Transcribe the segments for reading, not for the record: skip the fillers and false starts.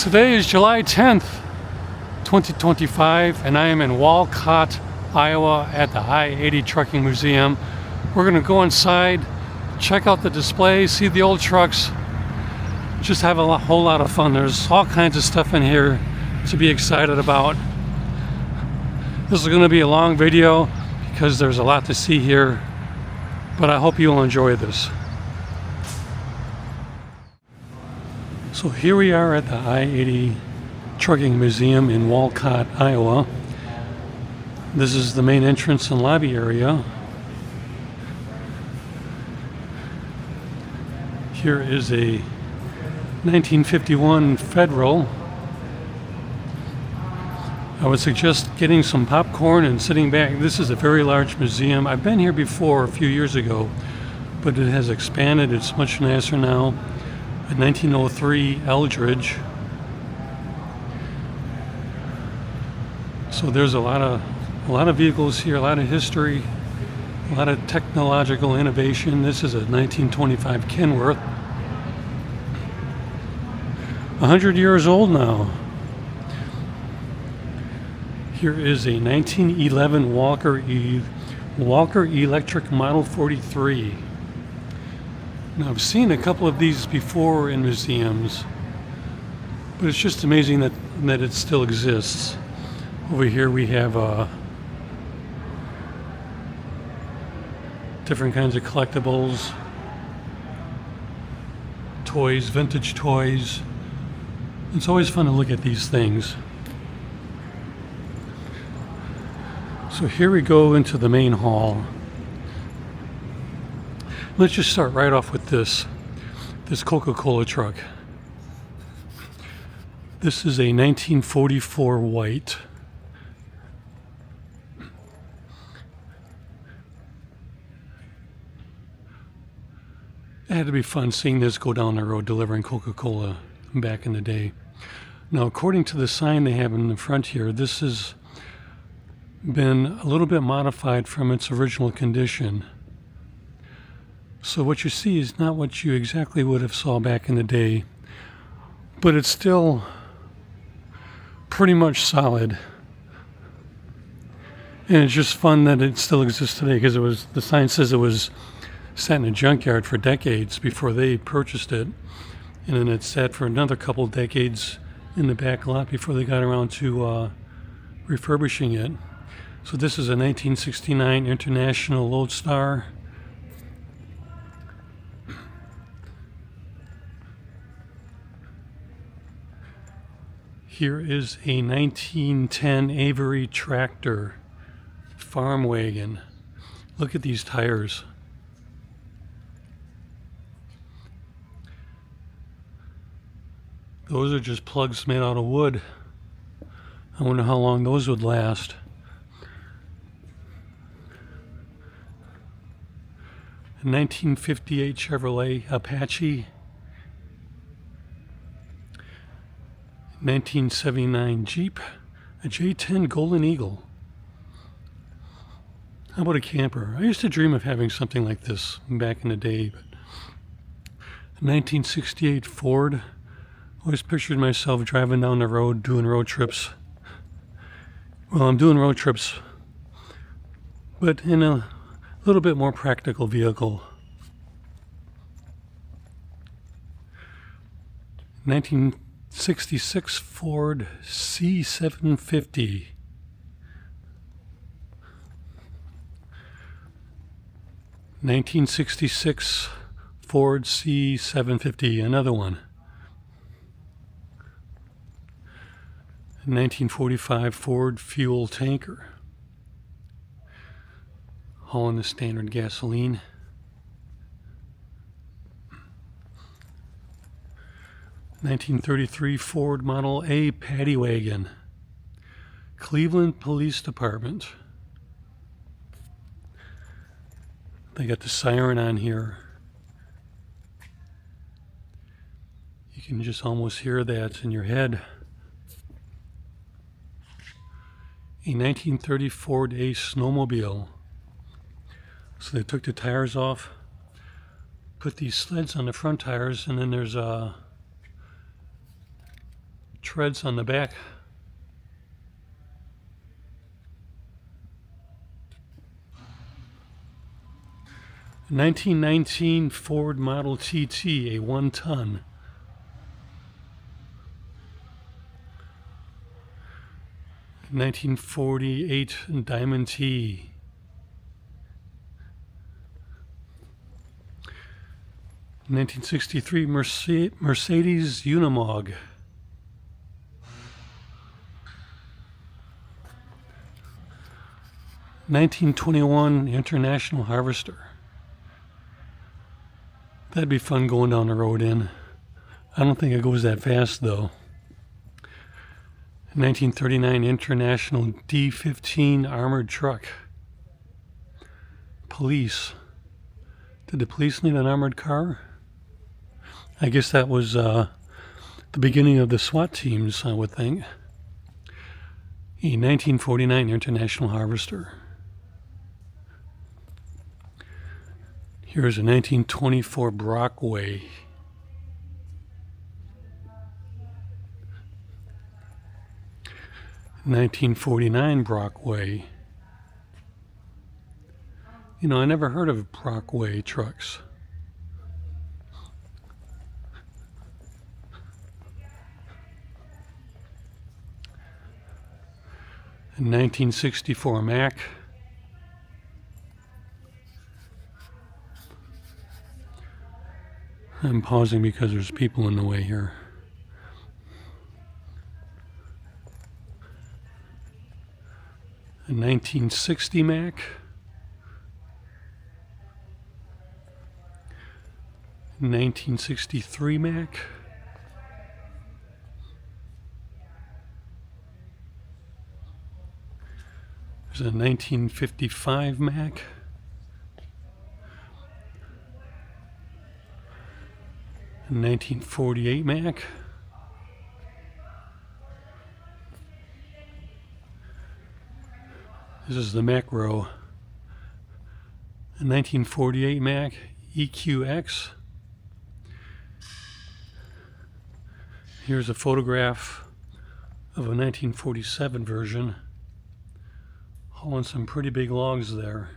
Today is July 10th, 2025, and I am in Walcott, Iowa at the I-80 Trucking Museum. We're going to go inside, check out the display, see the old trucks, just have a whole lot of fun. There's all kinds of stuff in here to be excited about. This is going to be a long video because there's a lot to see here, but I hope you'll enjoy this. So here we are at the I-80 Trucking Museum in Walcott, Iowa. This is the main entrance and lobby area. Here is a 1951 Federal. I would suggest getting some popcorn and sitting back. This is a very large museum. I've been here before a few years ago, but it has expanded. It's much nicer now. A 1903 Eldridge. So there's a lot of vehicles here, a lot of history, a lot of technological innovation. This is a 1925 Kenworth. 100 years old now. Here is a 1911 Walker Electric Model 43. Now, I've seen a couple of these before in museums, but it's just amazing that it still exists. Over here we have different kinds of collectibles, toys, vintage toys. It's always fun to look at these things. So here we go into the main hall. Let's just start right off with this Coca-Cola truck. This is a 1944 white. It had to be fun seeing this go down the road delivering Coca-Cola back in the day. Now, according to the sign they have in the front here, this has been a little bit modified from its original condition. So what you see is not what you exactly would have saw back in the day, but it's still pretty much solid. And it's just fun that it still exists today, because the sign says it was sat in a junkyard for decades before they purchased it, and then it sat for another couple decades in the back lot before they got around to refurbishing it. So this is a 1969 International Lodestar. Here is a 1910 Avery tractor farm wagon. Look at these tires. Those are just plugs made out of wood. I wonder how long those would last. A 1958 Chevrolet Apache. 1979 Jeep, a J10 Golden Eagle. How about a camper? I used to dream of having something like this back in the day. But 1968 Ford. Always pictured myself driving down the road doing road trips. Well, I'm doing road trips, but in a little bit more practical vehicle. 1966 Ford C750. (1966 Ford C750), another one. 1945 Ford fuel tanker, hauling the standard gasoline. 1933 Ford Model A paddy wagon, Cleveland Police Department. They got the siren on here. You can just almost hear that in your head. A 1930 Ford A snowmobile. So they took the tires off, put these sleds on the front tires, and then there's treads on the back. A 1919 Ford Model TT, a 1-ton. 1948 Diamond T. 1963 Mercedes Unimog. 1921 International Harvester. That'd be fun going down the road in. I don't think it goes that fast though. 1939 International D-15 armored truck. Police. Did the police need an armored car? I guess that was the beginning of the SWAT teams, I would think. A 1949 International Harvester. Here's a 1924 Brockway. $1949 Brockway. You know, I never heard of Brockway trucks. A 1964 Mack. I'm pausing because there's people in the way here. A 1960 Mack. 1963 Mack. There's a 1955 Mack. A 1948 Mack. This is the Mack row. A 1948 Mack EQX. Here's a photograph of a 1947 version. Hauling some pretty big logs there.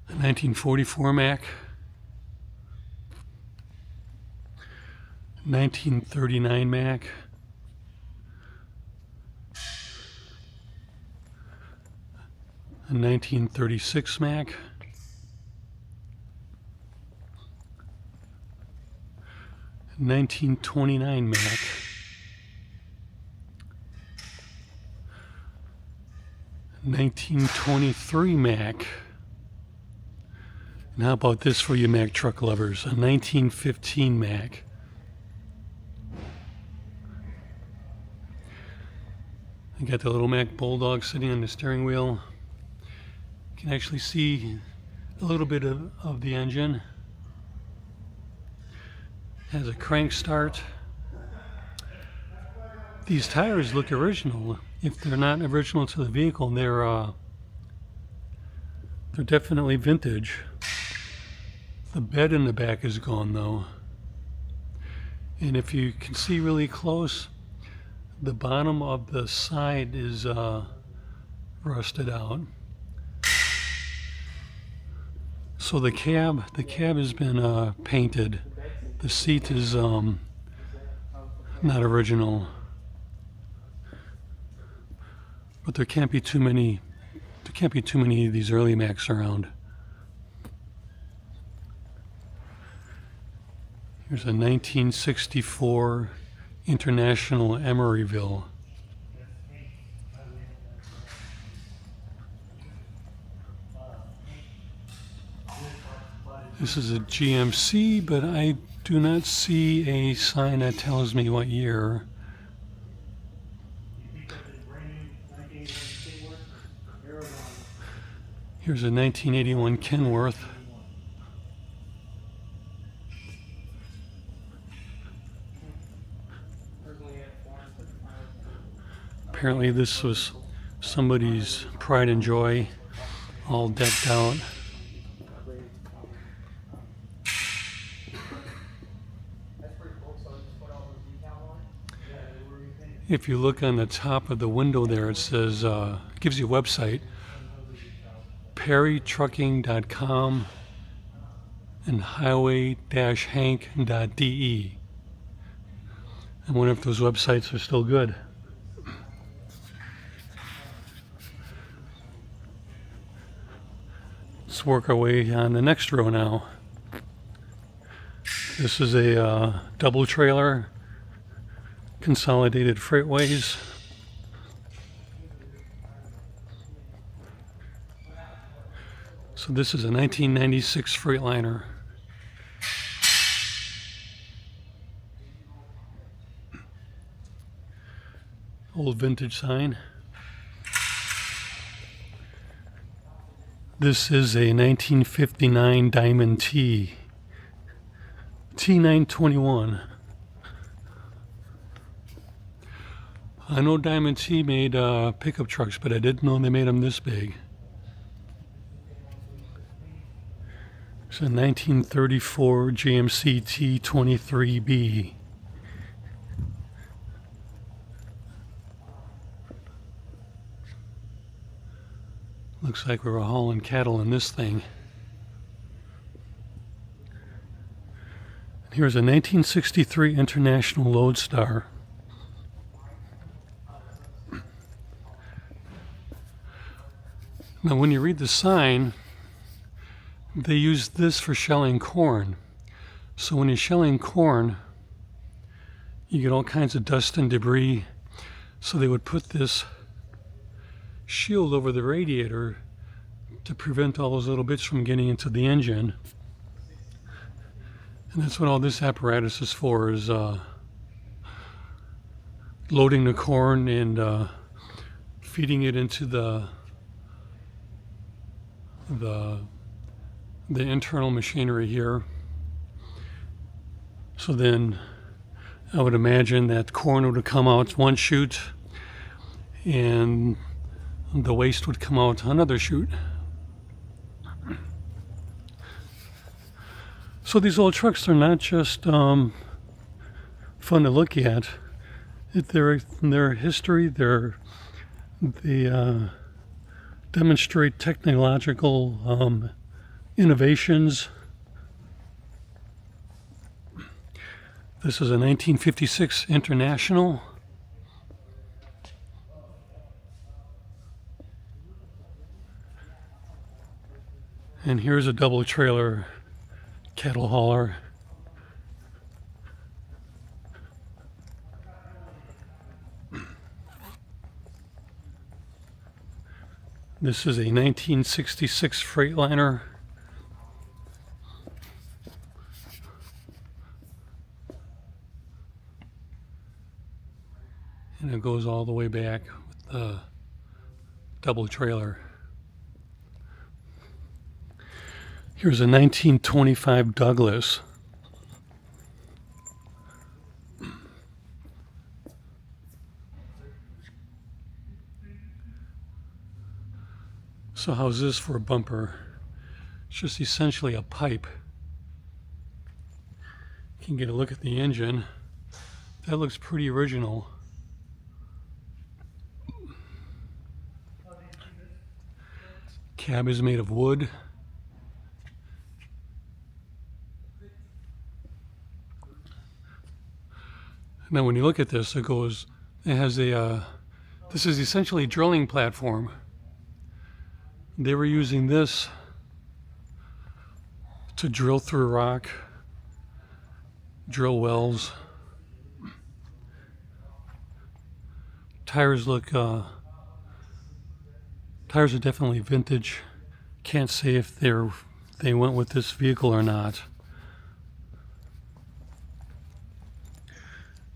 A 1944 Mack. 1939 Mack. A 1936 Mack. A 1929 Mack. A 1923 Mack. And how about this for you Mack truck lovers? A 1915 Mack. I got the little Mack Bulldog sitting on the steering wheel. You can actually see a little bit of the engine. Has a crank start. These tires look original. If they're not original to the vehicle, they're definitely vintage. The bed in the back is gone though. And if you can see really close, the bottom of the side is rusted out. So the cab has been painted. The seat is not original. But there can't be too many of these early Macks around. Here's a 1964 International Emeryville. This is a GMC, but I do not see a sign that tells me what year. Here's a 1981 Kenworth. Apparently this was somebody's pride and joy, all decked out. If you look on the top of the window there, it says, gives you a website, perrytrucking.com and highway-hank.de. I wonder if those websites are still good. Let's work our way on the next row now. This is a double trailer, consolidated freightways. So this is a 1996 Freightliner. Old vintage sign. This is a 1959 Diamond T. T921. I know Diamond T made pickup trucks, but I didn't know they made them this big. It's a 1934 GMC T23B. Looks like we were hauling cattle in this thing. Here's a 1963 International Lodestar. Now when you read the sign, they use this for shelling corn. So when you're shelling corn, you get all kinds of dust and debris. So they would put this shield over the radiator to prevent all those little bits from getting into the engine. And that's what all this apparatus is for, is loading the corn and feeding it into the internal machinery here. So then I would imagine that corn would come out one chute and the waste would come out another chute. So these old trucks are not just fun to look at. Their history, they demonstrate technological innovations. This is a 1956 International. And here's a double trailer cattle hauler. This is a 1966 Freightliner. And it goes all the way back with the double trailer. Here's a 1925 Douglas. So how's this for a bumper? It's just essentially a pipe. You can get a look at the engine. That looks pretty original. Cab is made of wood. Now when you look at this, it has this is essentially a drilling platform. They were using this to drill through rock, drill wells. Tires are definitely vintage. Can't say if they went with this vehicle or not.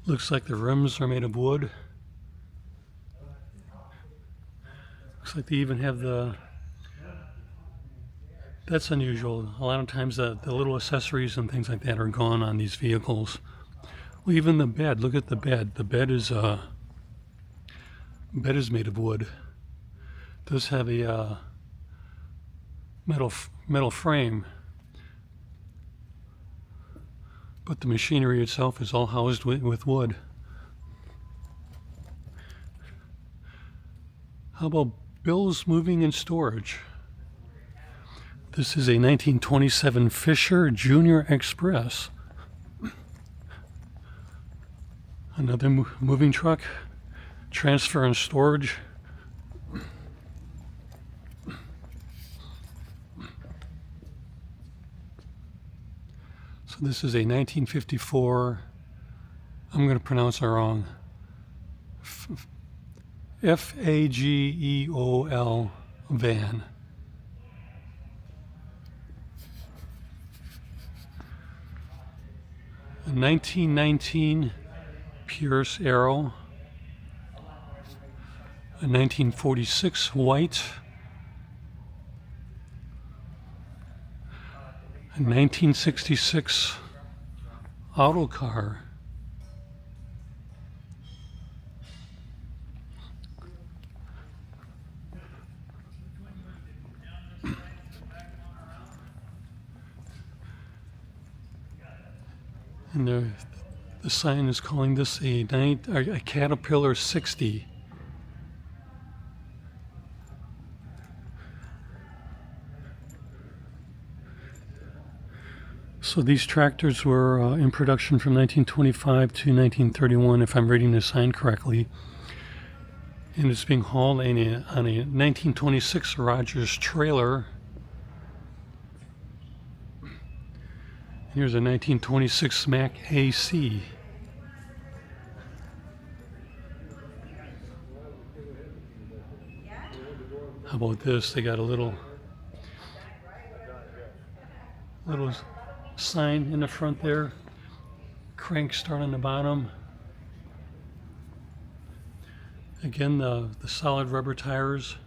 Looks like the rims are made of wood. Looks like they even have that's unusual. A lot of times the little accessories and things like that are gone on these vehicles. Well, even the bed, look at the bed. The bed is made of wood. It does have a metal frame, but the machinery itself is all housed with wood. How about Bills Moving and Storage? This is a 1927 Fisher Junior Express. Another moving truck, transfer and storage. So this is a 1954, I'm going to pronounce it wrong, Fageol van. A 1919 Pierce Arrow. A 1946 white. A 1966 auto car. And the sign is calling this a Caterpillar 60. So these tractors were in production from 1925 to 1931, if I'm reading the sign correctly. And it's being hauled on a 1926 Rogers trailer. Here's a 1926 Mack AC. How about this? They got a little sign in the front there. Crank start on the bottom. Again, the solid rubber tires.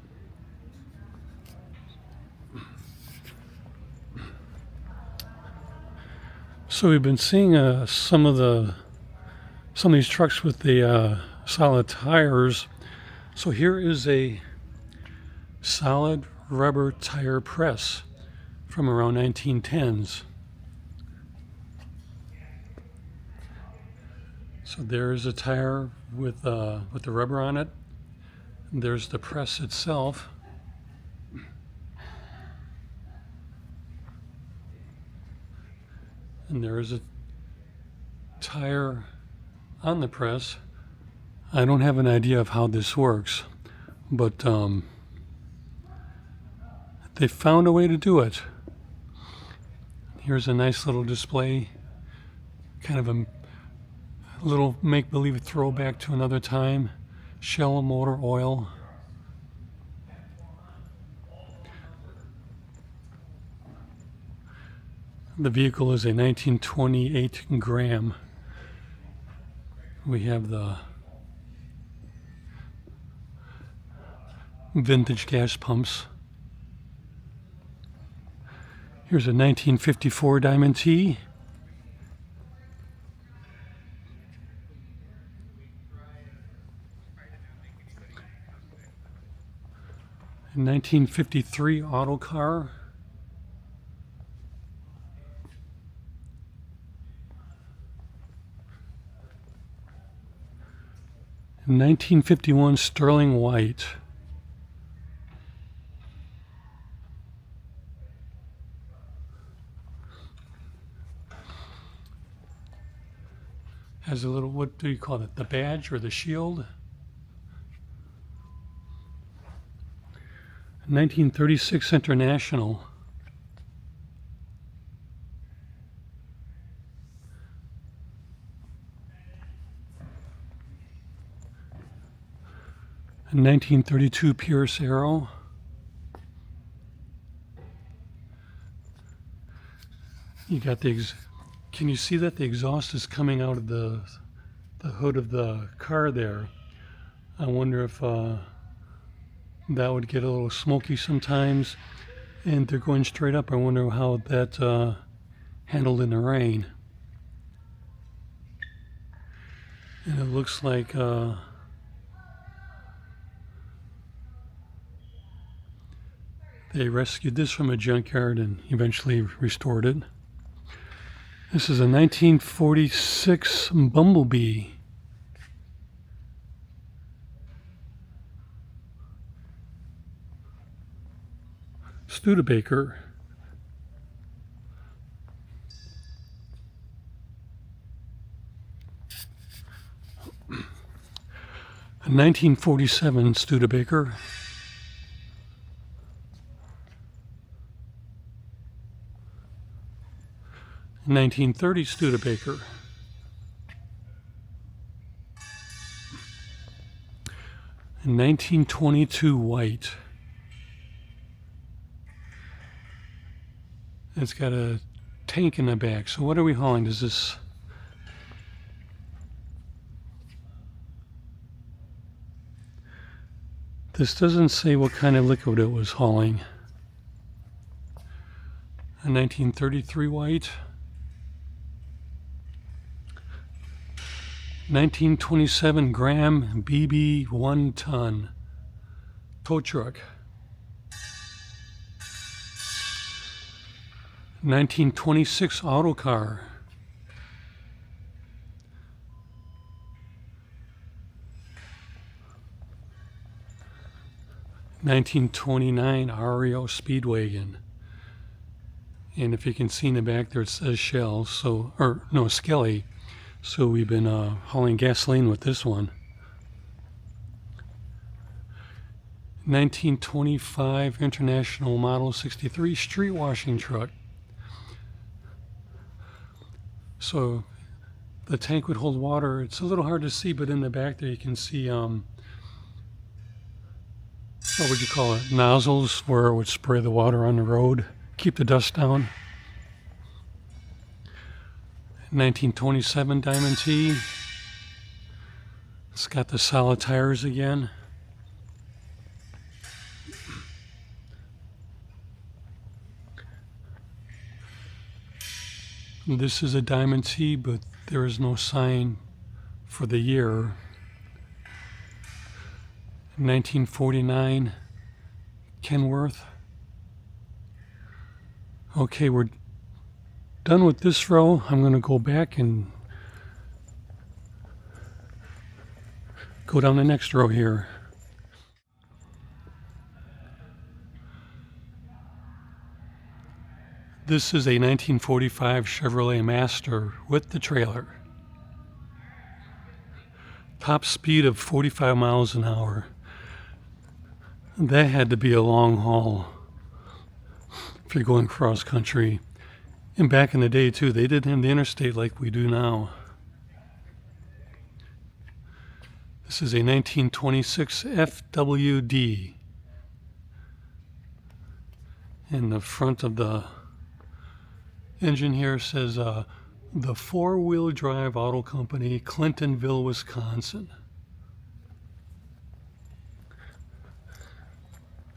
So we've been seeing some of these trucks with the solid tires. So here is a solid rubber tire press from around 1910s. So there's a tire with the rubber on it. And there's the press itself. And there is a tire on the press. I don't have an idea of how this works, but they found a way to do it. Here's a nice little display, kind of a little make-believe throwback to another time. Shell motor oil. The vehicle is a 1928 Graham. We have the vintage gas pumps. Here's a 1954 Diamond T. A 1953 auto car. A 1951 Sterling White. Has a little, what do you call it, the badge or the shield? 1936 International. A 1932 Pierce Arrow. You got can you see that the exhaust is coming out of the hood of the car there? I wonder if that would get a little smoky sometimes, and they're going straight up. I wonder how that handled in the rain. And it looks like they rescued this from a junkyard and eventually restored it. This is a 1946 Bumblebee. Studebaker. A 1947 Studebaker. A 1930 Studebaker. A 1922 white. It's got a tank in the back. So what are we hauling? Does this... This doesn't say what kind of liquid it was hauling. A 1933 white. 1927 Graham BB 1 ton tow truck. 1926 auto car. 1929 REO Speedwagon. And if you can see in the back there, it says Shell, so, or no, Skelly. So we've been hauling gasoline with this one. 1925 International Model 63 street washing truck. So the tank would hold water. It's a little hard to see, but in the back there you can see, what would you call it? Nozzles where it would spray the water on the road, keep the dust down. 1927 Diamond T. It's got the solid tires again. This is a Diamond T, but there is no sign for the year. 1949 Kenworth. Okay, we're done with this row. I'm going to go back and go down the next row here. This is a 1945 Chevrolet Master with the trailer. Top speed of 45 miles an hour. That had to be a long haul if you're going cross country. And back in the day too, they didn't have the interstate like we do now. This is a 1926 FWD. And the front of the engine here says the Four-Wheel Drive Auto Company, Clintonville, Wisconsin.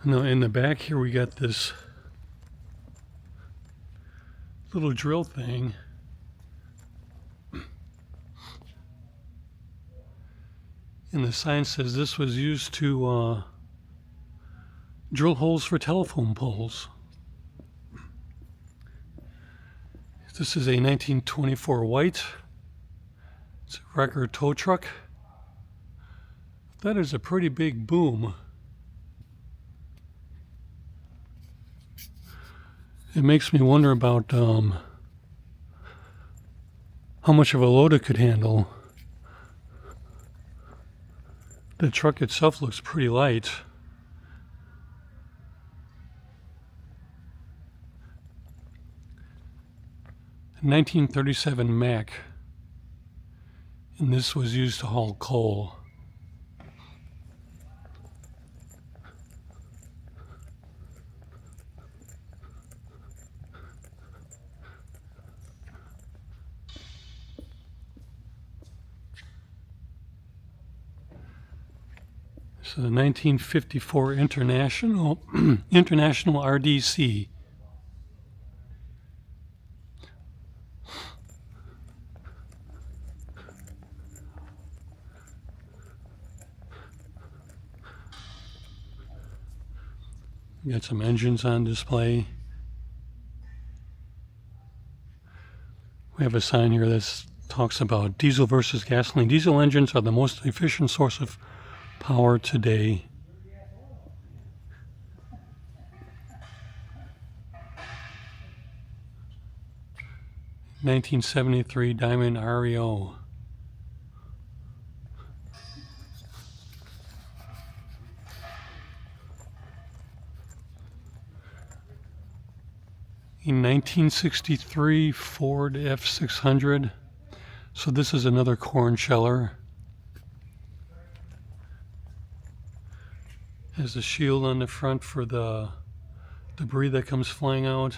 Now in the back here we got this little drill thing. And the sign says this was used to drill holes for telephone poles. This is a 1924 white. It's a record tow truck. That is a pretty big boom. It makes me wonder about how much of a load it could handle. The truck itself looks pretty light. A 1937 Mack, and this was used to haul coal. So the 1954 International RDC. We got some engines on display. We have a sign here that talks about diesel versus gasoline. Diesel engines are the most efficient source of power today. 1973 Diamond REO. In 1963 Ford F600. So this is another corn sheller. Has a shield on the front for the debris that comes flying out.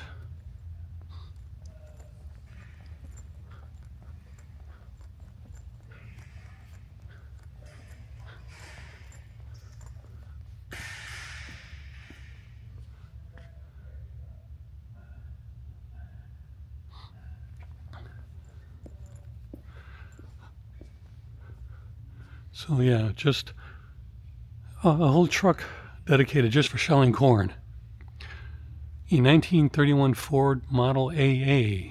So yeah, just a whole truck dedicated just for shelling corn. A 1931 Ford Model AA.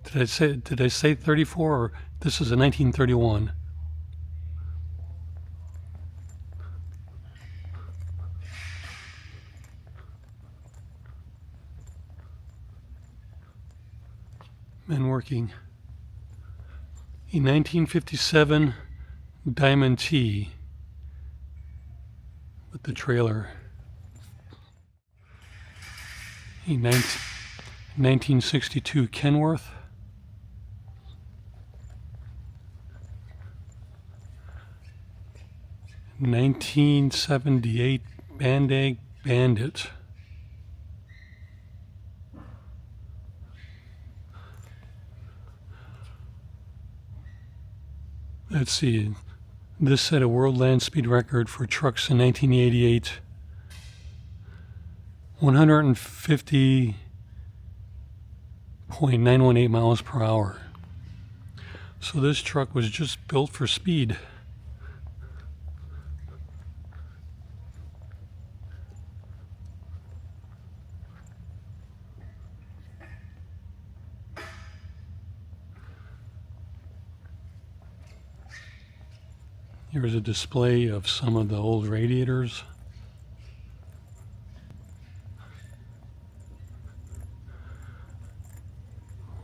Did I say 34 or this is a 1931? Men working. A 1957 Diamond T with the trailer. A 1962 Kenworth. (1978) Bandang Bandit. Let's see. This set a world land speed record for trucks in 1988. 150.918 miles per hour. So this truck was just built for speed. Here's a display of some of the old radiators.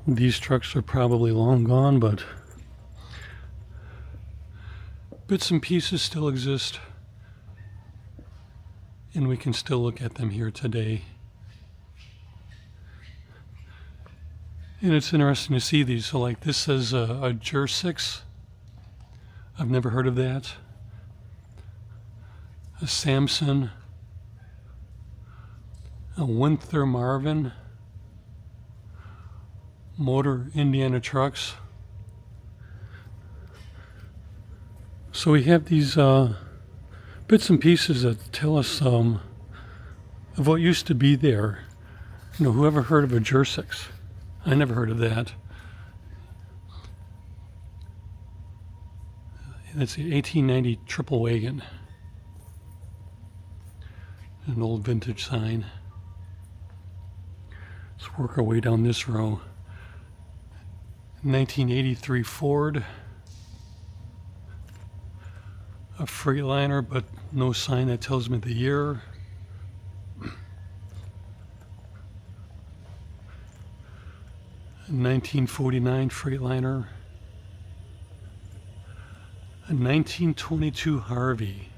These trucks are probably long gone, but bits and pieces still exist, and we can still look at them here today. And it's interesting to see these. So like this says a Jur 6. I've never heard of that. A Samson, a Winther Marvin, Motor Indiana trucks. So we have these bits and pieces that tell us of what used to be there. You know, whoever heard of a Jur 6? I never heard of that. That's the 1890 triple wagon. An old vintage sign. Let's work our way down this row. 1983 Ford. A Freightliner, but no sign that tells me the year. A 1949 Freightliner. A 1922 Harvey.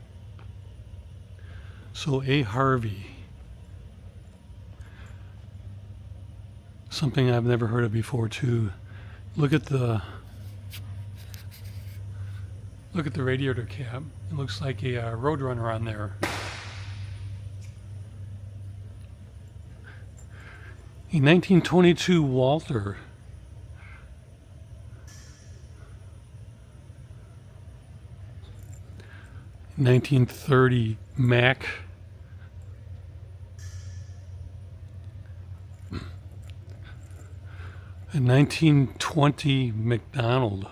So a Harvey. Something I've never heard of before too. Look at the radiator cab. It looks like a Roadrunner on there. A 1922 Walter. (1930) Mack. A 1920 McDonald.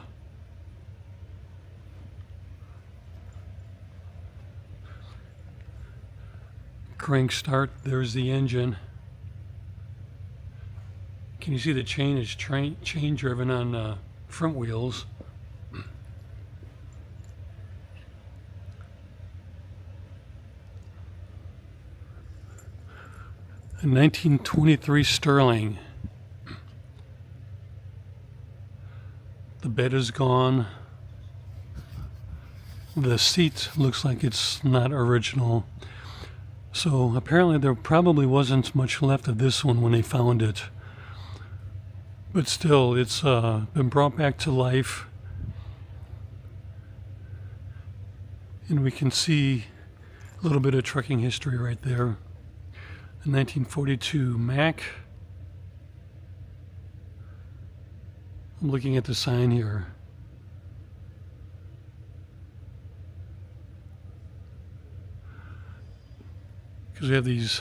Crank start, there's the engine. Can you see the chain is chain driven on front wheels? A 1923 Sterling. The bed is gone. The seat looks like it's not original. So apparently there probably wasn't much left of this one when they found it. But still, it's been brought back to life. And we can see a little bit of trucking history right there. The 1942 Mack. I'm looking at the sign here. Because we have these.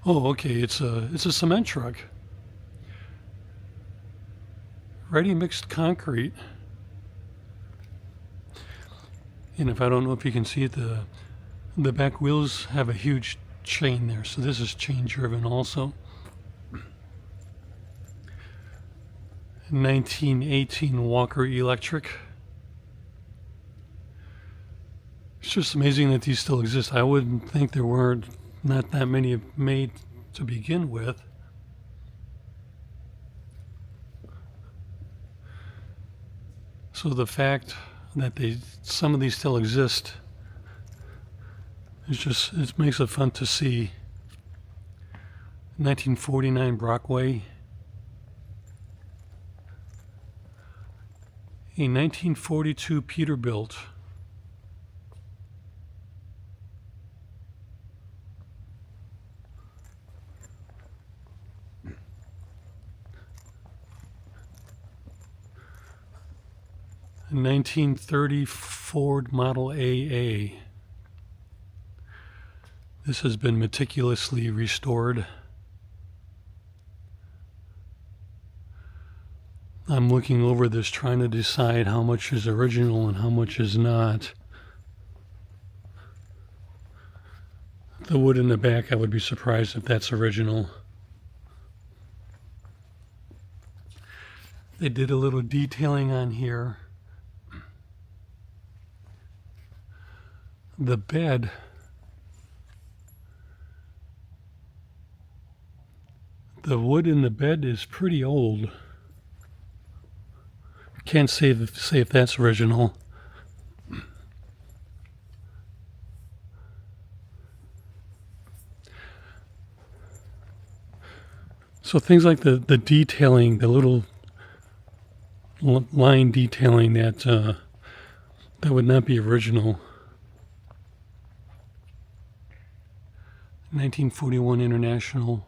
Oh, okay. It's a cement truck. Ready mixed concrete. And if I don't know if you can see it, the back wheels have a huge chain there. So this is chain driven also. 1918 Walker Electric. It's just amazing that these still exist. I wouldn't think there were not that many made to begin with. So the fact that some of these still exist it makes it fun to see. 1949 Brockway. A 1942 Peterbilt. A 1930 Ford Model AA. This has been meticulously restored. I'm looking over this trying to decide how much is original and how much is not. The wood in the back, I would be surprised if that's original. They did a little detailing on here. The bed, the wood in the bed is pretty old. Can't say if that's original. So things like the detailing, the little line detailing that would not be original. 1941 International.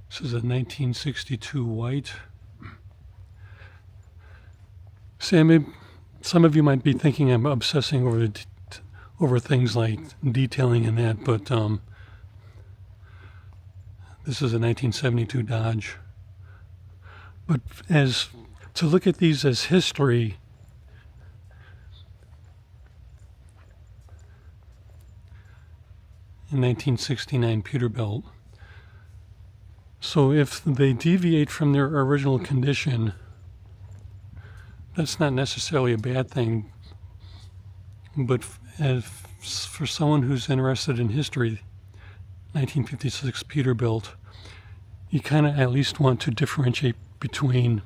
This is a 1962 white. Sam, some of you might be thinking I'm obsessing over things like detailing and that, but this is a 1972 Dodge. But to look at these as history, in 1969 Peterbilt. So if they deviate from their original condition, that's not necessarily a bad thing. But for someone who's interested in history, 1956 Peterbilt, you kind of at least want to differentiate between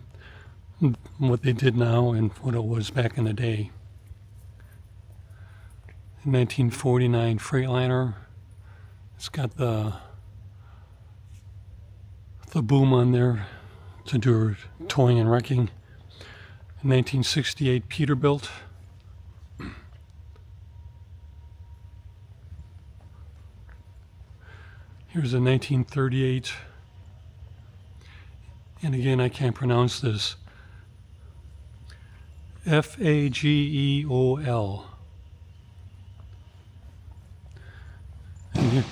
what they did now and what it was back in the day. 1949 Freightliner. It's got the boom on there to do towing and wrecking. 1968 Peterbilt. Here's a 1938, and again I can't pronounce this, Fageol. And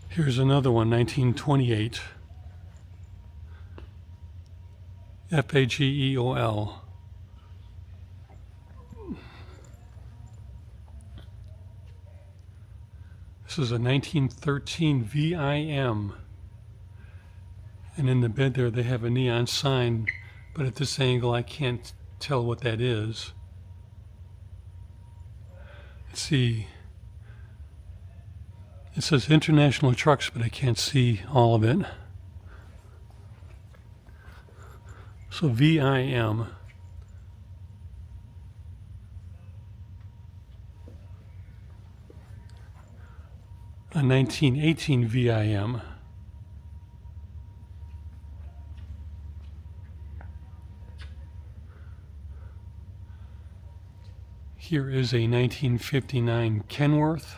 here's another one, 1928, Fageol. This is a 1913 VIM. And in the bed there they have a neon sign, but at this angle I can't tell what that is. Let's see. It says international trucks, but I can't see all of it. So VIM. A 1918 VIM. Here is a 1959 Kenworth.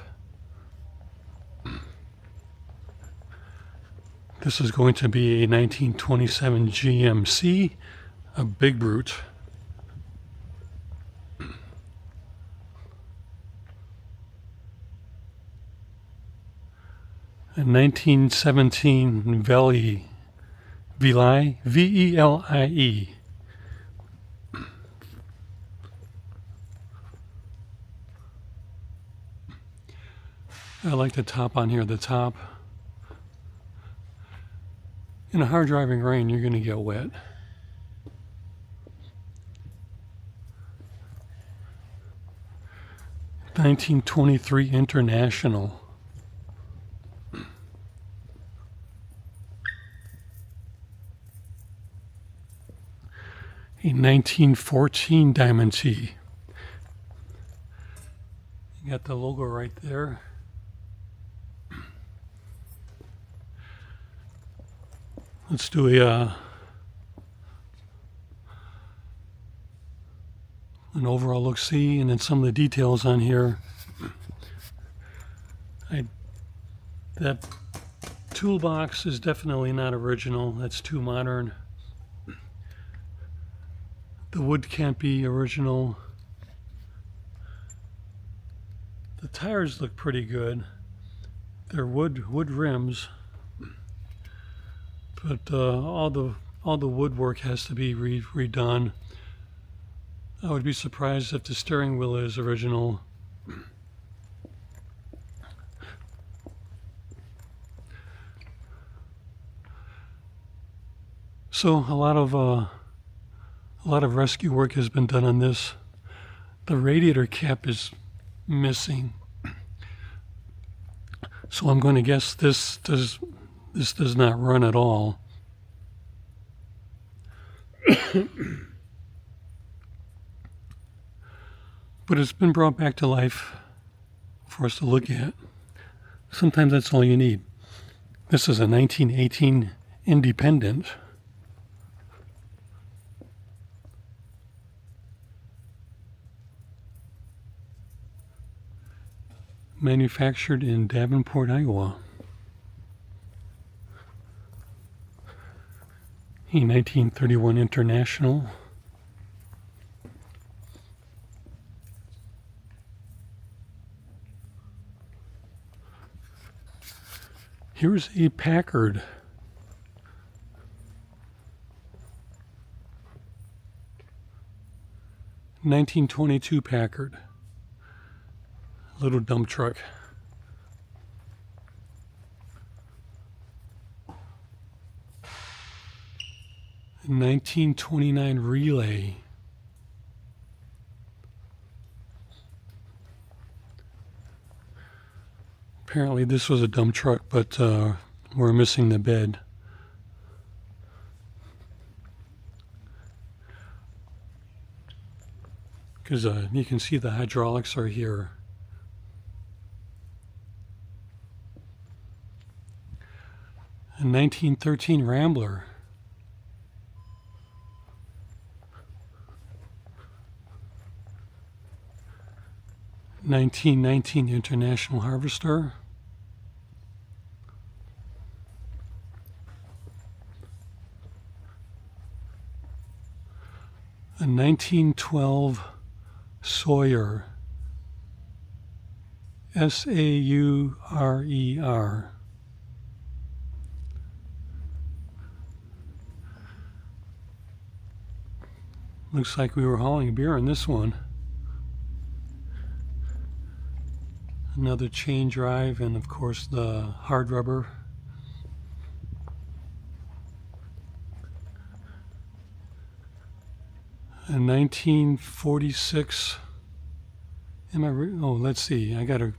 This is going to be a 1927 GMC, a big brute. A 1917 Velie, V-E-L-I-E. I like the top on here, the top. In a hard driving rain, you're going to get wet. (1923) International. A 1914 Diamond T. You got the logo right there. Let's do an overall look-see, and then some of the details on here. That toolbox is definitely not original. That's too modern. The wood can't be original. The tires look pretty good. They're wood rims. But all the woodwork has to be redone. I would be surprised if the steering wheel is original. So a lot of rescue work has been done on this. The radiator cap is missing, so I'm going to guess this does not run at all. But it's been brought back to life for us to look at. Sometimes that's all you need. This is a 1918 Independent. Manufactured in Davenport, Iowa. A 1931 International. Here's a Packard. (1922) Packard. Little dump truck. A 1929 Relay. Apparently this was a dump truck, but we're missing the bed. Because you can see the hydraulics are here. A 1913 Rambler. (1919) International Harvester. A 1912 Sawyer. S-A-U-R-E-R. Looks like we were hauling beer in this one. Another chain drive, and of course the hard rubber. A 1946. Oh, let's see. I gotta.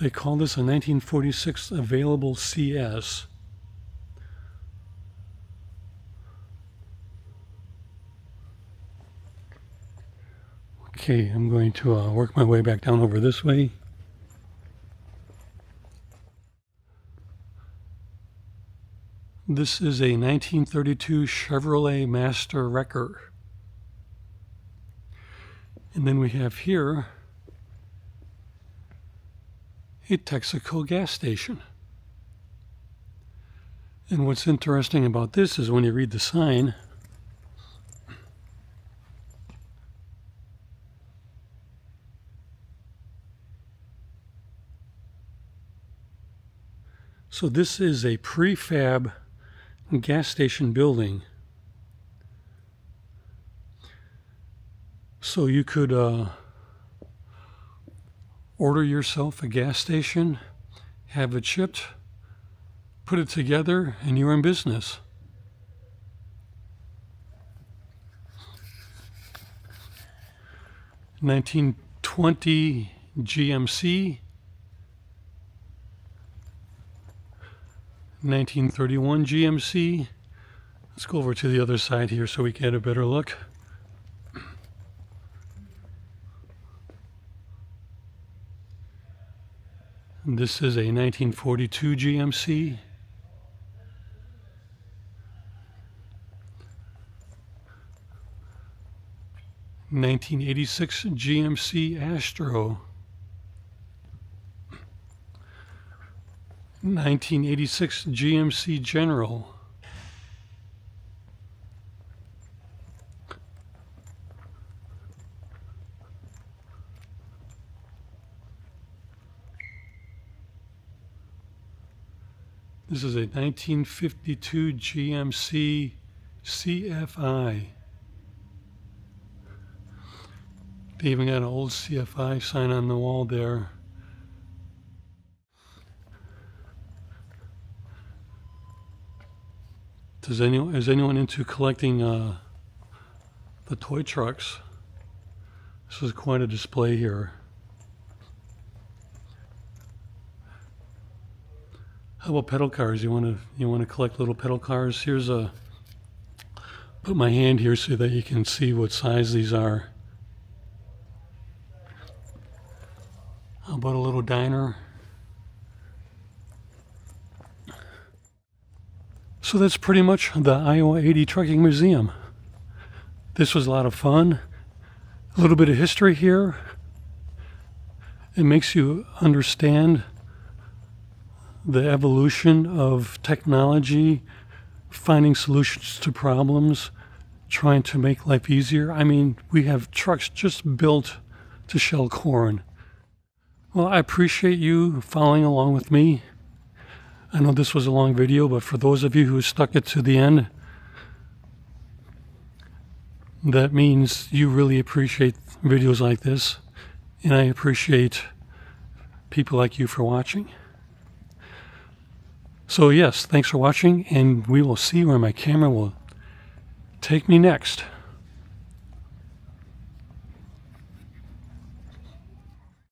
They call this a 1946 available CS. Okay, I'm going to work my way back down over this way. This is a 1932 Chevrolet Master Wrecker. And then we have here a Texaco gas station. And what's interesting about this is when you read the sign, so this is a prefab gas station building. So you could order yourself a gas station, have it shipped, put it together, and you're in business. (1920) GMC, 1931 GMC. Let's go over to the other side here so we get a better look. This is a 1942 GMC. (1986) GMC Astro. 1986 GMC General. This is a 1952 GMC CFI. They even got an old CFI sign on the wall there. Is anyone into collecting the toy trucks? This is quite a display here. How about pedal cars? You want to collect little pedal cars? Here's a, put my hand here so that you can see what size these are. How about a little diner? So that's pretty much the Iowa 80 Trucking Museum. This was a lot of fun. A little bit of history here. It makes you understand the evolution of technology, finding solutions to problems, trying to make life easier. I mean, we have trucks just built to shell corn. Well, I appreciate you following along with me. I know this was a long video, but for those of you who stuck it to the end, that means you really appreciate videos like this, and I appreciate people like you for watching. So yes, thanks for watching, and we will see where my camera will take me next.